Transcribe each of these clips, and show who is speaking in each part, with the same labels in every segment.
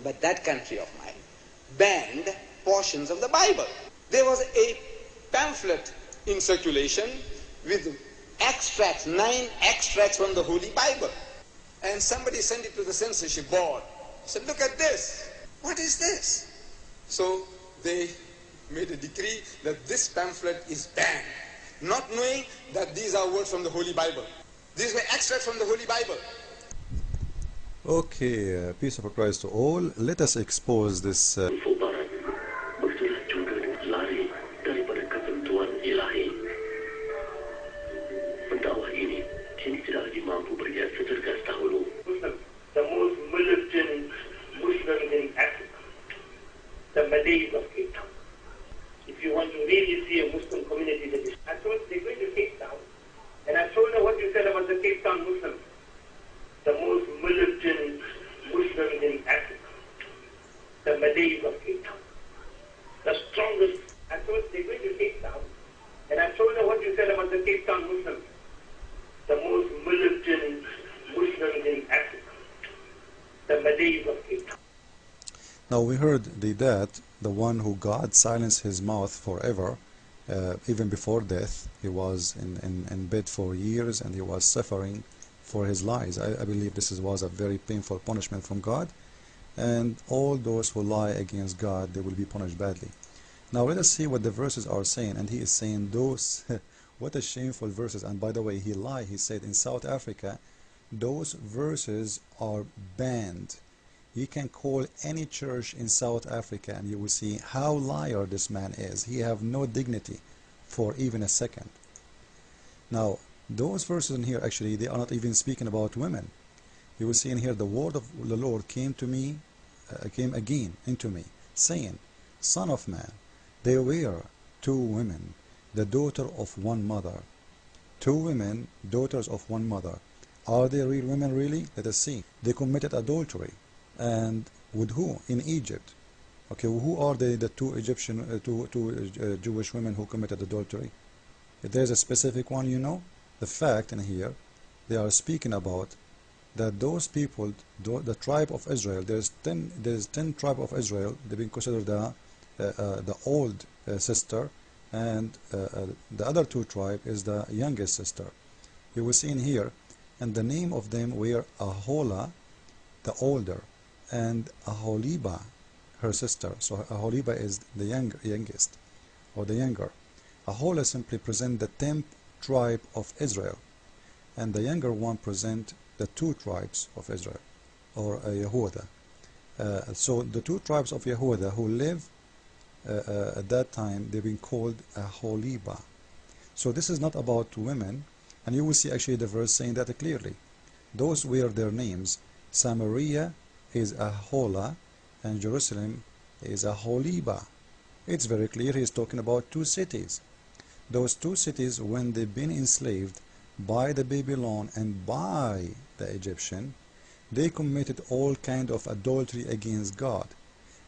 Speaker 1: But that country of mine banned portions of the Bible. There was a pamphlet in circulation with extracts, 9 extracts from the Holy Bible. And somebody sent it to the censorship board. Said, look at this. What is this? So they made a decree that this pamphlet is banned, not knowing that these are words from the Holy Bible. These were extracts from the Holy Bible.
Speaker 2: Okay, peace of Christ to all. Let us expose this.
Speaker 3: The most militant Muslim in Africa, the Malays of Cape Town. If you want to really see a Muslim community that is, I told they're going to Cape Town, and I told her what you said about the Cape Town Muslims, the most militant Muslim in Africa, the Malays of Cape Town, the strongest. I told they're going to Cape Town, and I told her what you said about the Cape Town Muslims, the most militant Muslim in Africa, the Malays of Cape Town.
Speaker 2: Now we heard Deedat, the one who God silenced his mouth forever, even before death. He was in bed for years and he was suffering for his lies. I believe this was a very painful punishment from God, and all those who lie against God, they will be punished badly. Now let us see what the verses are saying, and he is saying those what a shameful verses. And by the way, he lied. He said in South Africa those verses are banned. You can call any church in South Africa and you will see how liar this man is. He have no dignity for even a second. Now those verses in here, actually they are not even speaking about women. You will see in here, the word of the Lord came to me, came again into me, saying, Son of man, there were 2 women, the daughter of one mother. 2 women, daughters of one mother. Are they real women really? Let us see. They committed adultery. And with who? In Egypt. Okay, who are the 2 Egyptian, two Jewish women who committed adultery? If there's a specific one, you know, the fact in here, they are speaking about that those people, the tribe of Israel, there's 10 tribe of Israel. They've been considered the old sister, and the other 2 tribe is the youngest sister. You will see in here, and the name of them were Ahola, the older, and Aholiba, her sister. So Aholiba is the youngest, or the younger. Ahola simply present the 10th tribe of Israel, and the younger one present the 2 tribes of Israel, or Yehuda. So the 2 tribes of Yehuda who live at that time, they've been called Aholiba. So this is not about women, and you will see actually the verse saying that clearly. Those were their names. Samaria is Ahola, and Jerusalem is Aholiba. It's very clear he's talking about 2 cities. Those 2 cities, when they've been enslaved by the Babylon and by the Egyptian, they committed all kind of adultery against God.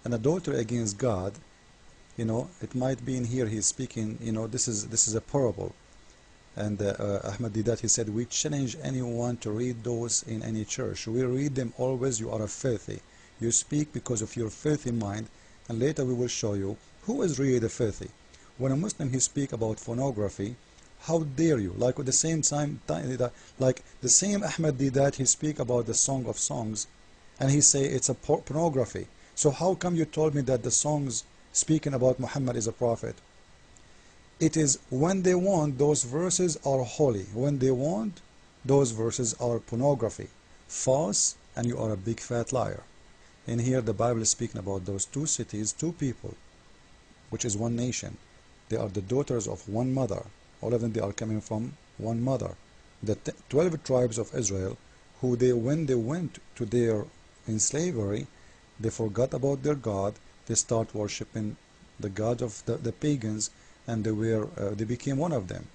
Speaker 2: And adultery against God, you know, it might be in here he's speaking, you know, this is a parable. And Ahmad Deedat, he said, we challenge anyone to read those in any church. We read them always. You are filthy. You speak because of your filthy mind, and later we will show you who is really the filthy. When a Muslim he speak about pornography, how dare you? Like at the same time, like the same Ahmad Deedat, he speak about the Song of Songs, and he say it's a pornography. So how come you told me that the songs speaking about Muhammad is a prophet? It is when they want, those verses are holy. When they want, those verses are pornography, false, and you are a big fat liar. In here the Bible is speaking about those 2 cities, 2 people, which is one nation. They are the daughters of one mother. All of them, they are coming from one mother. The 12 tribes of Israel, who when they went to their in slavery, they forgot about their God. They start worshipping the God of the pagans, and they became one of them.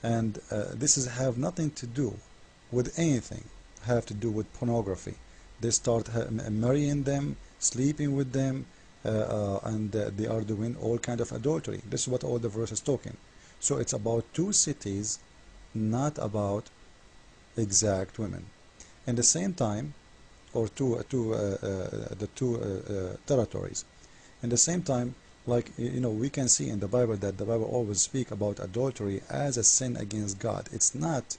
Speaker 2: And this have nothing to do with anything, have to do with pornography. They start marrying them, sleeping with them, and they are doing all kind of adultery. This is what all the verse is talking. So it's about 2 cities, not about exact women. In the same time, or the two territories. At the same time, like we can see in the Bible that the Bible always speak about adultery as a sin against God. It's not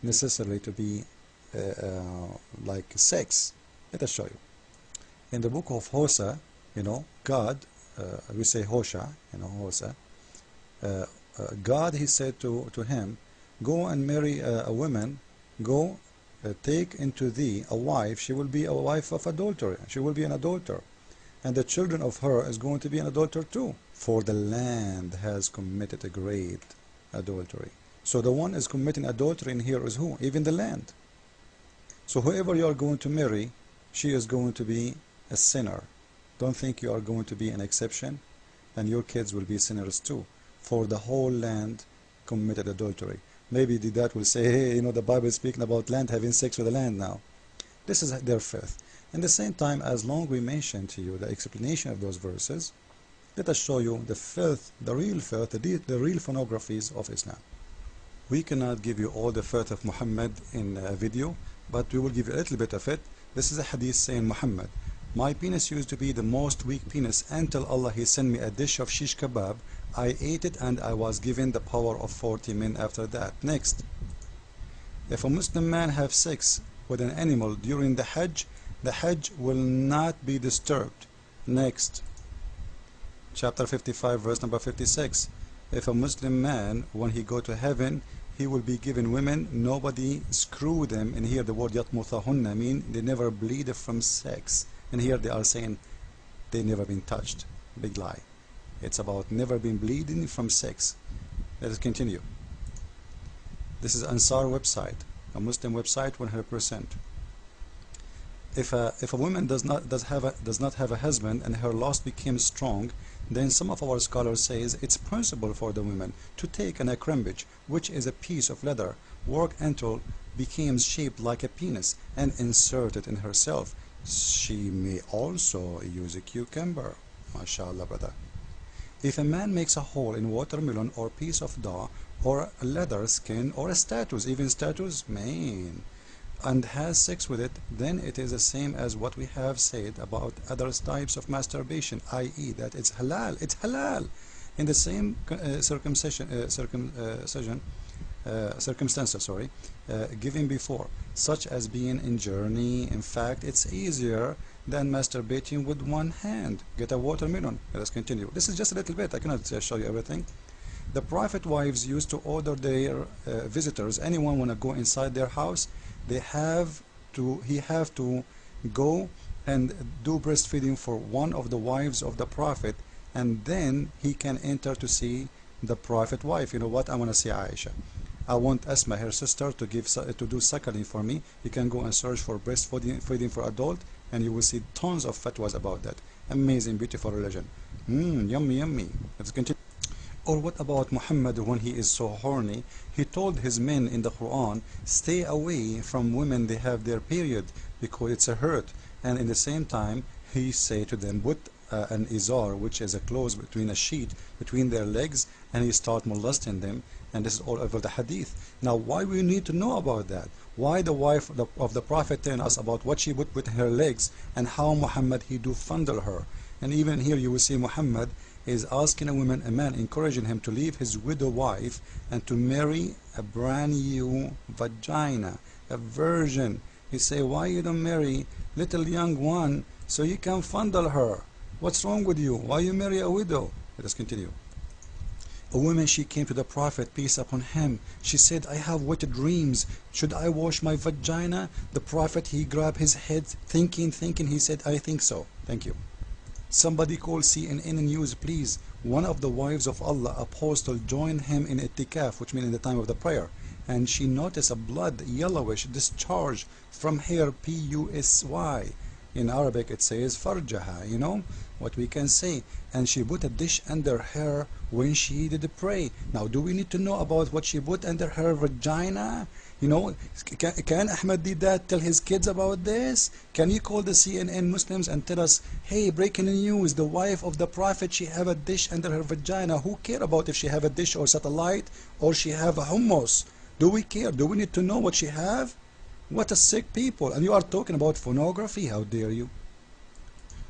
Speaker 2: necessarily to be like sex. Let us show you. In the book of Hosea, God, we say Hosea, Hosea, God, he said to him, go and marry a woman, go take into thee a wife, she will be a wife of adultery, she will be an adulterer, and the children of her is going to be an adulterer too, for the land has committed a great adultery. So the one is committing adultery in here is who? Even the land. So whoever you are going to marry, she is going to be a sinner. Don't think you are going to be an exception, and your kids will be sinners too, for the whole land committed adultery. Maybe Deedat will say, hey, the Bible is speaking about land having sex with the land now. This is their filth. At the same time, as long we mention to you the explanation of those verses, let us show you the filth, the real filth, the real pornographies of Islam. We cannot give you all the filth of Muhammad in a video, but we will give you a little bit of it. This is a hadith saying, Muhammad, my penis used to be the most weak penis until Allah he sent me a dish of shish kebab. I ate it and I was given the power of 40 men after that. Next, if a Muslim man have sex with an animal during the Hajj will not be disturbed. Next, chapter 55 verse number 56. If a Muslim man, when he go to heaven, he will be given women, nobody screw them, and here the word yatmuthahunna mean they never bleed from sex, and here they are saying they never been touched. Big lie. It's about never been bleeding from sex. Let us continue. This is Ansar website, a Muslim website, 100%. If a woman does not have a husband and her lust became strong, then some of our scholars says it's possible for the woman to take an akrambich, which is a piece of leather, work until became shaped like a penis, and insert it in herself. She may also use a cucumber. MashaAllah, brother. If a man makes a hole in watermelon or piece of dough or a leather skin or a status, even status, man, and has sex with it, then it is the same as what we have said about other types of masturbation, i.e. that it's halal. It's halal in the same circumstances, given before, such as being in journey. In fact, it's easier than masturbating with one hand. Get a watermelon. Let us continue. This is just a little bit. I cannot show you everything. The Prophet wives used to order their visitors, anyone want to go inside their house, he have to go and do breastfeeding for one of the wives of the Prophet, and then he can enter to see the Prophet wife. You know what? I want to see Aisha. I want Asma, her sister, to do suckling for me. You can go and search for breastfeeding for adult, and you will see tons of fatwas about that. Amazing, beautiful religion. Yummy, yummy. Let's continue. Or what about Muhammad when he is so horny? He told his men in the Quran, stay away from women they have their period because it's a hurt. And in the same time, he say to them, put an izar, which is a clothes between a sheet between their legs, and he start molesting them. And this is all over the hadith. Now, why we need to know about that? Why the wife of the Prophet telling us about what she put with her legs and how Muhammad he do fondle her? And even here you will see Muhammad is asking a man, encouraging him to leave his widow wife and to marry a brand new vagina, a virgin. He say, why you don't marry little young one so you can fondle her? What's wrong with you? Why you marry a widow? Let us continue. A woman, she came to the Prophet, peace upon him. She said, I have wet dreams. Should I wash my vagina? The Prophet, he grabbed his head, thinking. He said, I think so. Thank you. Somebody call CNN News, please. One of the wives of Allah, apostle, joined him in itikaf, which means in the time of the prayer, and she noticed a blood yellowish discharge from her P-U-S-Y. In Arabic it says farjaha, you know what we can say, and she put a dish under her when she did pray. Now, do we need to know about what she put under her vagina? You know, can Ahmed Deedat tell his kids about this? Can you call the CNN Muslims and tell us, hey, breaking news, the wife of the Prophet, she have a dish under her vagina. Who care about if she have a dish or satellite or she have a hummus? Do we care? Do we need to know what she have? What a sick people. And you are talking about pornography? How dare you?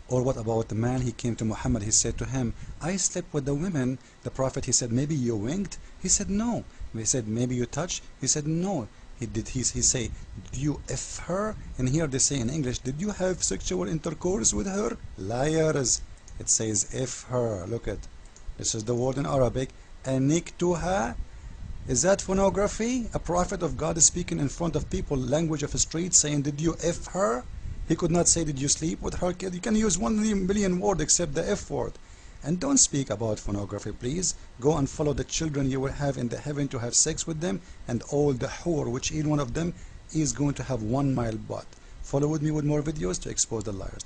Speaker 2: Or what about the man? He came to Muhammad, he said to him, I slept with the women. The Prophet, he said, maybe you winked? He said, no. He said, maybe you touched? He said, no. He say, did you F her? And here they say in English, did you have sexual intercourse with her? Liars. It says F her. Look at, this is the word in Arabic, aniktuha. Is that pornography? A prophet of God is speaking in front of people, language of the street, saying, did you F her? He could not say, did you sleep with her? You can use 1,000,000 words except the F word. And don't speak about pornography, please. Go and follow the children you will have in the heaven to have sex with them, and all the whore, which each one of them is going to have 1 mile butt. Follow with me with more videos to expose the liars.